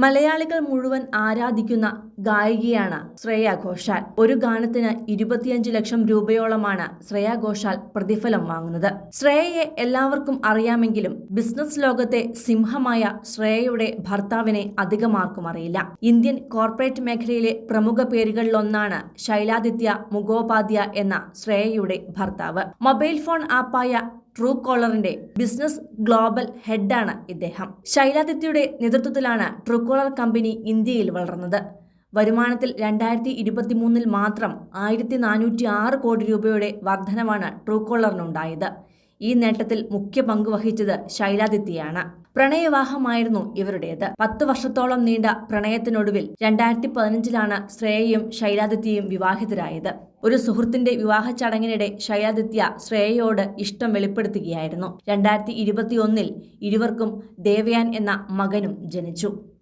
മലയാളികൾ മുഴുവൻ ആരാധിക്കുന്ന ഗായികയാണ് ശ്രേയ ഘോഷാൽ. ഒരു ഗാനത്തിന് 25 ലക്ഷം രൂപയോളമാണ് ശ്രേയ ഘോഷാൽ പ്രതിഫലം വാങ്ങുന്നത്. ശ്രേയയെ എല്ലാവർക്കും അറിയാമെങ്കിലും ബിസിനസ് ലോകത്തെ സിംഹമായ ശ്രേയയുടെ ഭർത്താവിനെ അധികമാർക്കും അറിയില്ല. ഇന്ത്യൻ കോർപ്പറേറ്റ് മേഖലയിലെ പ്രമുഖ പേരുകളിലൊന്നാണ് ശൈലാദിത്യ മുഖോപാധ്യായ എന്ന ശ്രേയയുടെ ഭർത്താവ്. മൊബൈൽ ഫോൺ ആപ്പായ ട്രൂ കോളറിന്റെ ബിസിനസ് ഗ്ലോബൽ ഹെഡാണ് ഇദ്ദേഹം. ശൈലാദിത്യയുടെ നേതൃത്വത്തിലാണ് ട്രൂ കോളർ കമ്പനി ഇന്ത്യയിൽ വളർന്നത്. വരുമാനത്തിൽ 2023 മാത്രം 1406 കോടി രൂപയുടെ വർധനവാണ് ട്രൂ കോളറിനുണ്ടായത്. ഈ നേട്ടത്തിൽ മുഖ്യ പങ്ക് വഹിച്ചത് ശൈലാദിത്യയാണ്. പ്രണയവിവാഹമായിരുന്നു ഇവരുടേത്. 10 വർഷത്തോളം നീണ്ട പ്രണയത്തിനൊടുവിൽ 2015 ശ്രേയയും ശൈലാദിത്യയും വിവാഹിതരായത്. ഒരു സുഹൃത്തിന്റെ വിവാഹ ചടങ്ങിനിടെ ശൈലാദിത്യ ശ്രേയയോട് ഇഷ്ടം വെളിപ്പെടുത്തുകയായിരുന്നു. 2021 ഇരുവർക്കും ദേവയാൻ എന്ന മകനും ജനിച്ചു.